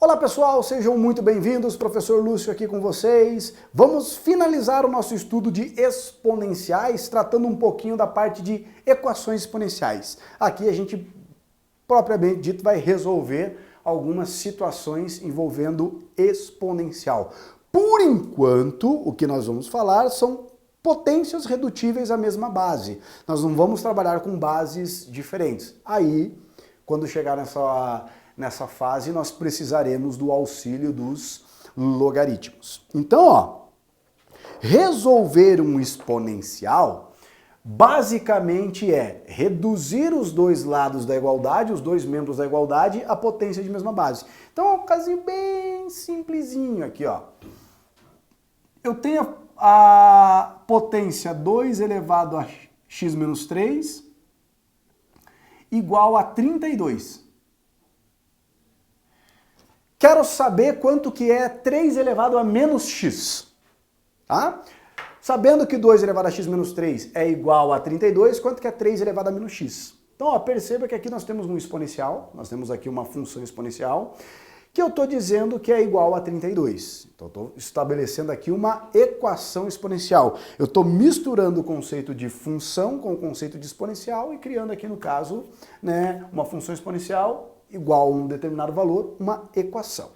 Olá pessoal, sejam muito bem-vindos, professor Lúcio aqui com vocês. Vamos finalizar o nosso estudo de exponenciais, tratando um pouquinho da parte de equações exponenciais. Aqui a gente, propriamente dito, vai resolver algumas situações envolvendo exponencial. Por enquanto, o que nós vamos falar são potências redutíveis à mesma base. Nós não vamos trabalhar com bases diferentes. Aí, quando chegar nessa fase, nós precisaremos do auxílio dos logaritmos. Então, ó, resolver um exponencial basicamente é reduzir os dois lados da igualdade, os dois membros da igualdade, à potência de mesma base. Então, é um casinho bem simplesinho aqui, ó. Eu tenho a potência 2 elevado a x menos 3 igual a 32. Quero saber quanto que é 3 elevado a menos x, tá? Sabendo que 2 elevado a x menos 3 é igual a 32, quanto que é 3 elevado a menos x? Então, ó, perceba que aqui nós temos um exponencial, nós temos aqui uma função exponencial, que eu estou dizendo que é igual a 32. Então, estou estabelecendo aqui uma equação exponencial. Eu estou misturando o conceito de função com o conceito de exponencial e criando aqui, no caso, né, uma função exponencial igual a um determinado valor, uma equação.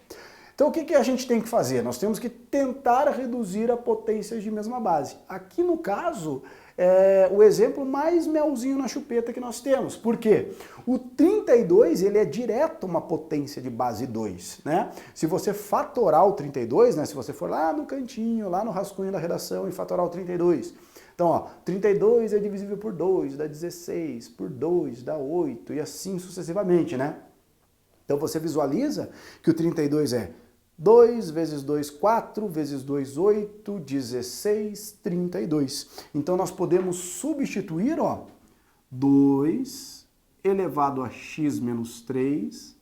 Então, o que a gente tem que fazer? Nós temos que tentar reduzir a potências de mesma base. Aqui, no caso, é o exemplo mais melzinho na chupeta que nós temos. Por quê? O 32, ele é direto uma potência de base 2, né? Se você fatorar o 32, né, se você for lá no cantinho, lá no rascunho da redação e fatorar o 32, então, ó, 32 é divisível por 2, dá 16, por 2 dá 8 e assim sucessivamente, né? Então você visualiza que o 32 é 2 vezes 2, 4, vezes 2, 8, 16, 32. Então nós podemos substituir, ó, 2 elevado a x menos 3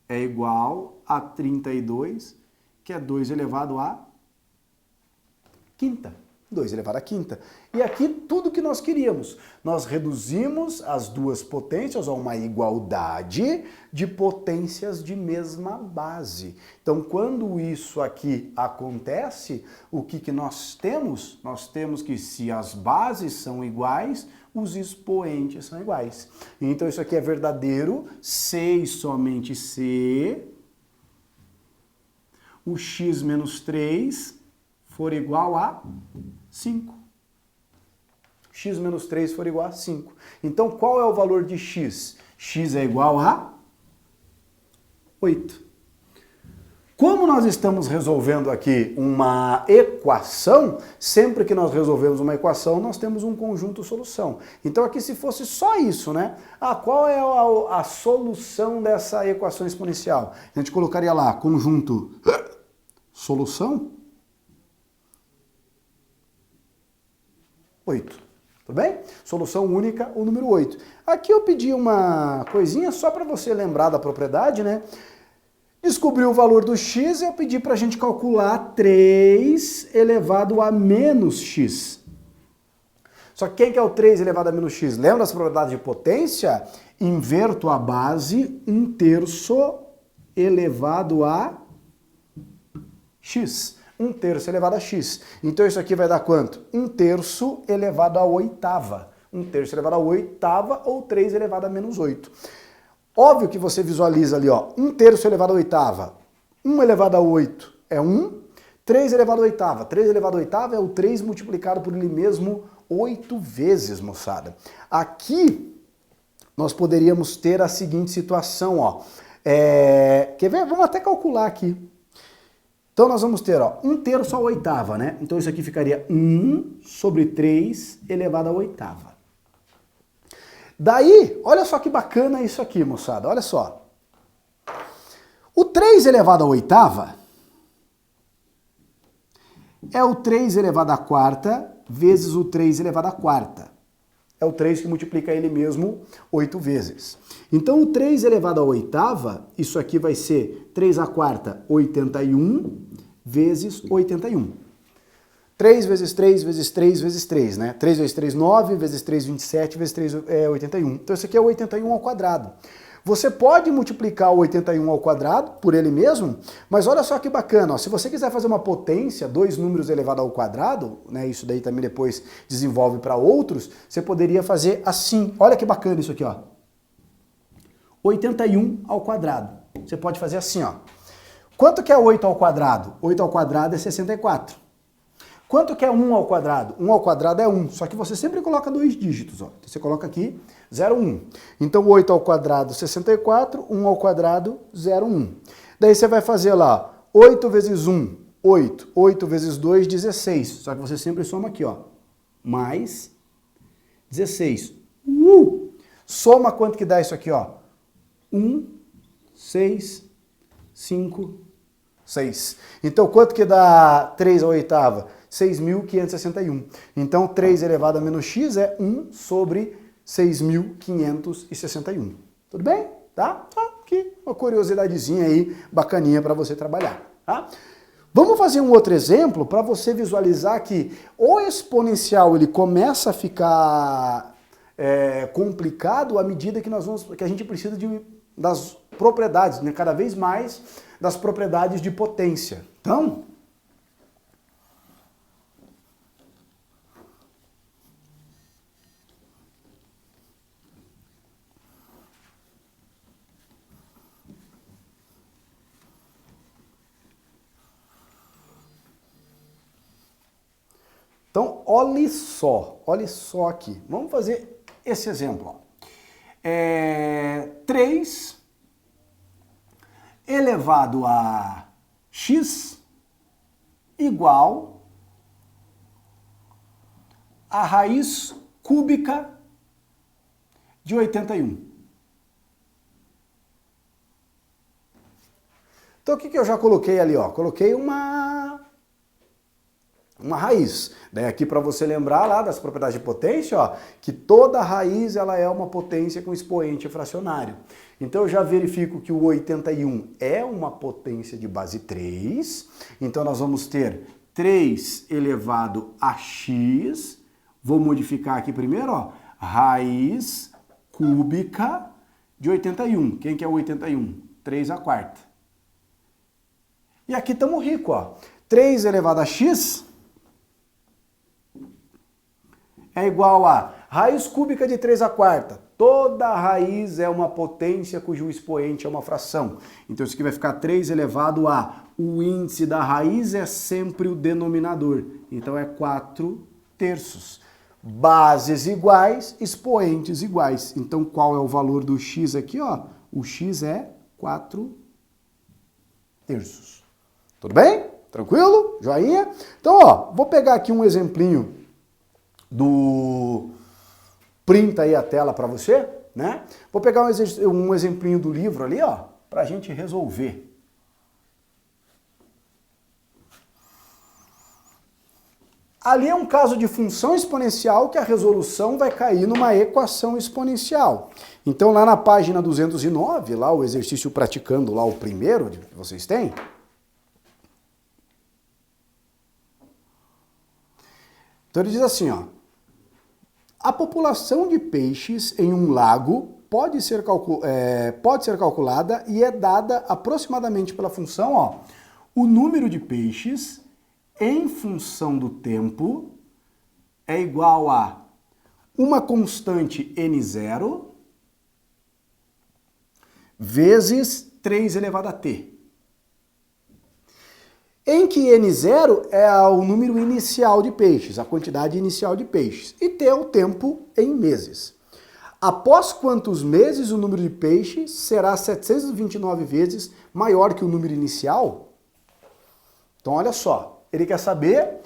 é igual a 32, que é 2 elevado a quinta. 2 elevado à quinta. E aqui tudo que nós queríamos. Nós reduzimos as duas potências a uma igualdade de potências de mesma base. Então, quando isso aqui acontece, o que nós temos? Nós temos que se as bases são iguais, os expoentes são iguais. Então, isso aqui é verdadeiro se e somente se o x menos 3 for igual a 5. X menos 3 for igual a 5. Então, qual é o valor de x? X é igual a 8. Como nós estamos resolvendo aqui uma equação, sempre que nós resolvemos uma equação, nós temos um conjunto solução. Então, aqui se fosse só isso, né? Qual é a solução dessa equação exponencial? A gente colocaria lá, conjunto solução 8, tudo bem? Solução única, o número 8. Aqui eu pedi uma coisinha só para você lembrar da propriedade, né? Descobri o valor do x, eu pedi para a gente calcular 3 elevado a menos x. Só que quem que é o 3 elevado a menos x? Lembra das propriedades de potência? Inverto a base, 1/3 elevado a x. 1/3 elevado a x. Então isso aqui vai dar quanto? 1/3 elevado a oitava. 1/3 elevado a oitava ou 3 elevado a menos 8. Óbvio que você visualiza ali, ó, 1/3 elevado a oitava. 1 elevado a 8 é 1. 3 elevado a oitava. 3 elevado a oitava é o 3 multiplicado por ele mesmo 8 vezes, moçada. Aqui nós poderíamos ter a seguinte situação, ó. Quer ver? Vamos até calcular aqui. Então nós vamos ter, ó, 1/3 a oitava, né? Então isso aqui ficaria 1 sobre 3 elevado a oitava. Daí, olha só que bacana isso aqui, moçada, olha só. O 3 elevado a oitava é o 3 elevado à quarta vezes o 3 elevado à quarta. É o 3 que multiplica ele mesmo 8 vezes. Então o 3 elevado à oitava, isso aqui vai ser 3 à quarta, 81, vezes 81. 3 vezes 3 vezes 3 vezes 3, né? 3 vezes 3, 9, vezes 3, 27, vezes 3 é 81. Então esse aqui é o 81 ao quadrado. Você pode multiplicar o 81 ao quadrado por ele mesmo, mas olha só que bacana, ó, se você quiser fazer uma potência, dois números elevado ao quadrado, né, isso daí também depois desenvolve para outros, você poderia fazer assim. Olha que bacana isso aqui, ó. 81 ao quadrado. Você pode fazer assim, ó. Quanto que é 8 ao quadrado? 8 ao quadrado é 64. Quanto que é 1 ao quadrado? 1 ao quadrado é 1, só que você sempre coloca dois dígitos, ó. Então você coloca aqui 0, 1. Então 8 ao quadrado, 64, 1 ao quadrado, 0, 1. Daí você vai fazer lá, 8 vezes 1, 8. 8 vezes 2, 16. Só que você sempre soma aqui, ó. Mais 16. Soma quanto que dá isso aqui, ó. 1, 6, 5, 6. Então quanto que dá 3 à oitava? 6.561. Então 3 elevado a menos x é 1 sobre 6.561. Tudo bem? Tá? Aqui uma curiosidadezinha aí, bacaninha para você trabalhar. Tá? Vamos fazer um outro exemplo para você visualizar que o exponencial ele começa a ficar complicado à medida que a gente precisa das propriedades, né? Cada vez mais das propriedades de potência. Então, olhe só aqui. Vamos fazer esse exemplo. Ó. 3 elevado a x igual a raiz cúbica de 81. Então, o que eu já coloquei ali? Ó? Coloquei uma raiz. Daí aqui para você lembrar lá das propriedades de potência, ó, que toda raiz ela é uma potência com expoente fracionário. Então eu já verifico que o 81 é uma potência de base 3. Então nós vamos ter 3 elevado a x. Vou modificar aqui primeiro, ó, raiz cúbica de 81. Quem que é o 81? 3 à quarta. E aqui estamos ricos, ó. 3 elevado a x é igual a raiz cúbica de 3 à quarta. Toda raiz é uma potência cujo expoente é uma fração. Então isso aqui vai ficar 3 elevado a... O índice da raiz é sempre o denominador. Então é 4 terços. Bases iguais, expoentes iguais. Então qual é o valor do x aqui? Ó? O x é 4 terços. Tudo bem? Tranquilo? Joinha? Então, ó, vou pegar aqui um exemplinho printa aí a tela para você, né? Vou pegar um exemplinho do livro ali, ó, para a gente resolver. Ali é um caso de função exponencial que a resolução vai cair numa equação exponencial. Então lá na página 209, lá o exercício praticando, lá o primeiro que vocês têm, então ele diz assim, ó, a população de peixes em um lago pode ser calculada e é dada aproximadamente pela função, ó, o número de peixes em função do tempo é igual a uma constante n0 vezes 3 elevado a t. Em que n0 é o número inicial de peixes, a quantidade inicial de peixes, e t é o tempo em meses. Após quantos meses o número de peixes será 729 vezes maior que o número inicial? Então olha só, ele quer saber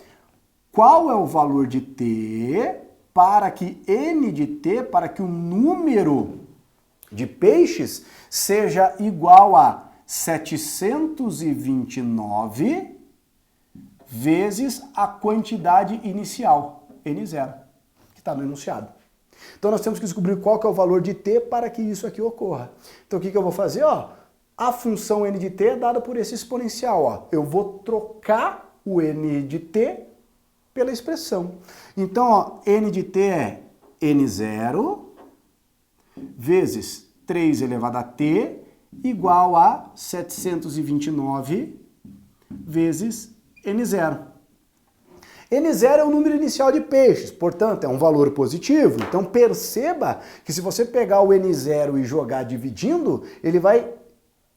qual é o valor de t para que n de t, para que o número de peixes seja igual a 729 vezes a quantidade inicial, N0, que está no enunciado. Então nós temos que descobrir qual que é o valor de t para que isso aqui ocorra. Então o que eu vou fazer? Ó, a função n de t é dada por esse exponencial. Ó. Eu vou trocar o n de t pela expressão. Então, ó, n de t é n0 vezes 3 elevado a t igual a 729 vezes n0. N0 é o número inicial de peixes, portanto, é um valor positivo. Então, perceba que se você pegar o N0 e jogar dividindo, ele vai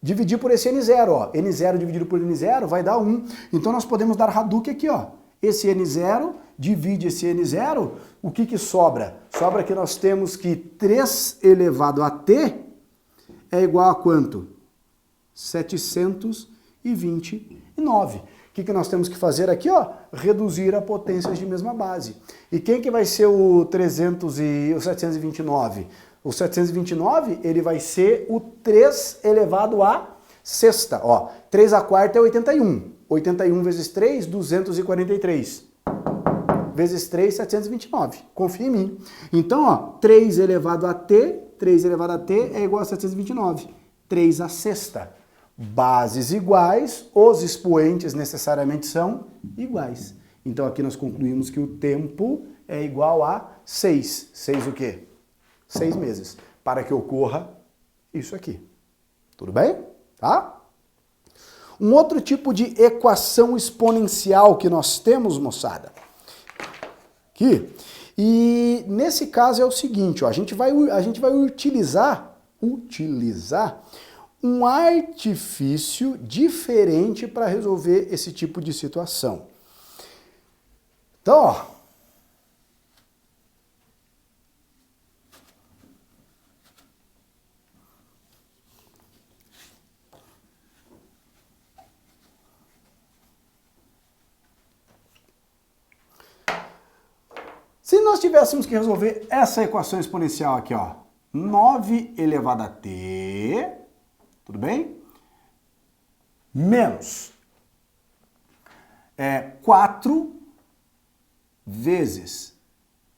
dividir por esse N0. Ó. N0 dividido por N0 vai dar 1. Então, nós podemos dar Hadouken aqui. Ó. Esse N0 divide esse N0. O que que sobra? Sobra que nós temos que 3 elevado a t é igual a quanto? 729. O que nós temos que fazer aqui? Ó? Reduzir a potências de mesma base. E quem que vai ser o 729? O 729, ele vai ser o 3 elevado a sexta. Ó, 3 a quarta é 81. 81 vezes 3, 243. Vezes 3, 729. Confia em mim. Então, ó, 3 elevado a t é igual a 729. 3 a sexta. Bases iguais, os expoentes necessariamente são iguais. Então aqui nós concluímos que o tempo é igual a 6. 6 o quê? 6 meses. Para que ocorra isso aqui. Tudo bem? Tá? Um outro tipo de equação exponencial que nós temos, moçada. Aqui. E nesse caso é o seguinte, ó, a gente vai utilizar um artifício diferente para resolver esse tipo de situação. Então, ó. Se nós tivéssemos que resolver essa equação exponencial aqui, ó, 9 elevado a t, tudo bem? Menos 4 vezes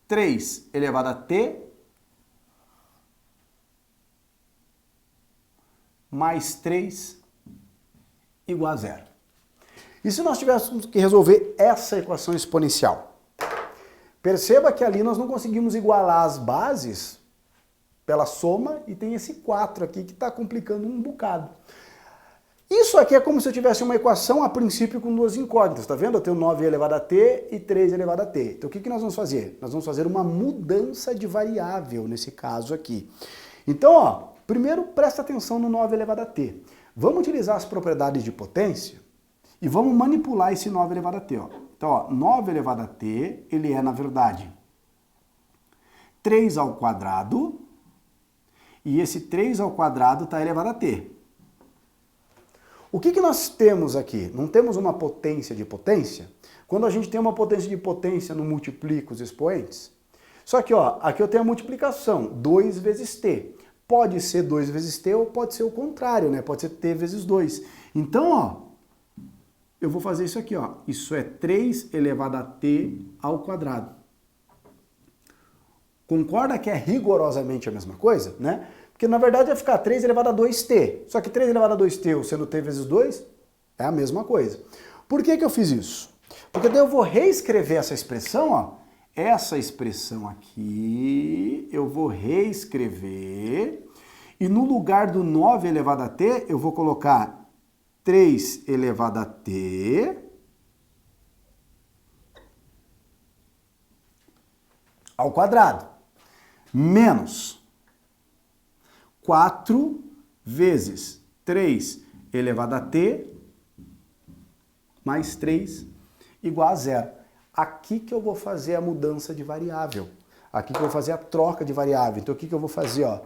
3 elevado a t mais 3 igual a 0. E se nós tivéssemos que resolver essa equação exponencial? Perceba que ali nós não conseguimos igualar as bases pela soma e tem esse 4 aqui que está complicando um bocado. Isso aqui é como se eu tivesse uma equação a princípio com duas incógnitas, tá vendo? Eu tenho 9 elevado a t e 3 elevado a t. Então o que nós vamos fazer? Nós vamos fazer uma mudança de variável nesse caso aqui. Então, ó, primeiro presta atenção no 9 elevado a t. Vamos utilizar as propriedades de potência e vamos manipular esse 9 elevado a t. Ó. Então, ó, 9 elevado a t, ele é, na verdade, 3 ao quadrado, e esse 3 ao quadrado está elevado a t. O que nós temos aqui? Não temos uma potência de potência? Quando a gente tem uma potência de potência, não multiplica os expoentes? Só que, ó, aqui eu tenho a multiplicação, 2 vezes t. Pode ser 2 vezes t ou pode ser o contrário, né? Pode ser t vezes 2. Então, ó, eu vou fazer isso aqui, ó. Isso é 3 elevado a t ao quadrado. Concorda que é rigorosamente a mesma coisa, né? Porque na verdade vai ficar 3 elevado a 2t. Só que 3 elevado a 2t, sendo t vezes 2, é a mesma coisa. Por que eu fiz isso? Porque daí eu vou reescrever essa expressão, ó. Essa expressão aqui, eu vou reescrever. E no lugar do 9 elevado a t, eu vou colocar 3 elevado a t ao quadrado, menos 4 vezes 3 elevado a t mais 3 igual a 0. Aqui que eu vou fazer a mudança de variável. Aqui que eu vou fazer a troca de variável. Então o que eu vou fazer? Ó?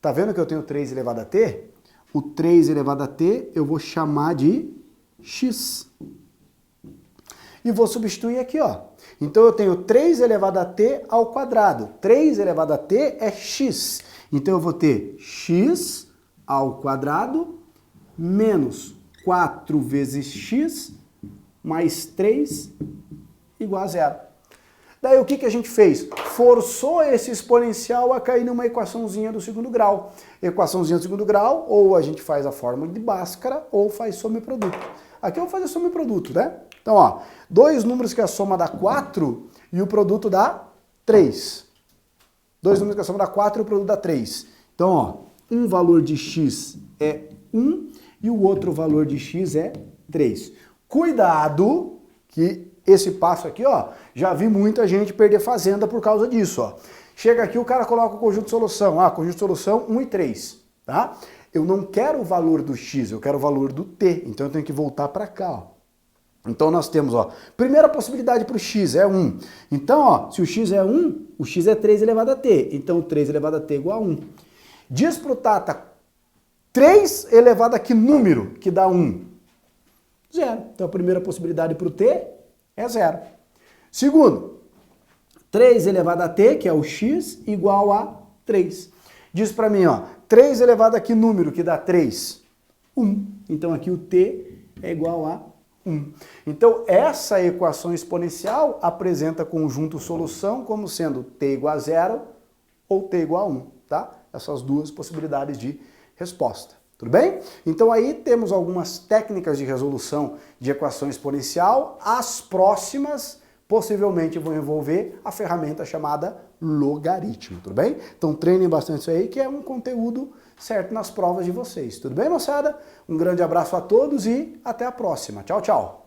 Tá vendo que eu tenho 3 elevado a t? O 3 elevado a t eu vou chamar de x. E vou substituir aqui, ó. Então eu tenho 3 elevado a t ao quadrado. 3 elevado a t é x. Então eu vou ter x ao quadrado menos 4 vezes x mais 3 igual a 0. Daí o que a gente fez? Forçou esse exponencial a cair numa equaçãozinha do segundo grau. Equaçãozinha do segundo grau, ou a gente faz a fórmula de Bhaskara, ou faz soma e produto. Aqui eu vou fazer soma e produto, né? Então, ó, dois números que a soma dá 4 e o produto dá 3. Dois números que a soma dá 4 e o produto dá 3. Então, ó, um valor de x é 1 e o outro valor de x é 3. Cuidado que esse passo aqui, ó, já vi muita gente perder fazenda por causa disso, ó. Chega aqui, o cara coloca o conjunto de solução. Ah, conjunto de solução 1 e 3, tá? Eu não quero o valor do x, eu quero o valor do t. Então eu tenho que voltar para cá, ó. Então nós temos, ó, primeira possibilidade para o x é 1. Então, ó, se o x é 1, o x é 3 elevado a t. Então 3 elevado a t é igual a 1. Diz pro Tata, 3 elevado a que número que dá 1? 0. Então a primeira possibilidade para o t é 0. Segundo, 3 elevado a t, que é o x, igual a 3. Diz para mim, ó, 3 elevado a que número que dá 3? 1. Então aqui o t é igual a 1. Então essa equação exponencial apresenta conjunto solução como sendo t igual a 0 ou t igual a 1, tá? Essas duas possibilidades de resposta. Tudo bem? Então aí temos algumas técnicas de resolução de equação exponencial. As próximas possivelmente vão envolver a ferramenta chamada logaritmo, tudo bem? Então treinem bastante isso aí, que é um conteúdo certo nas provas de vocês. Tudo bem, moçada? Um grande abraço a todos e até a próxima. Tchau, tchau!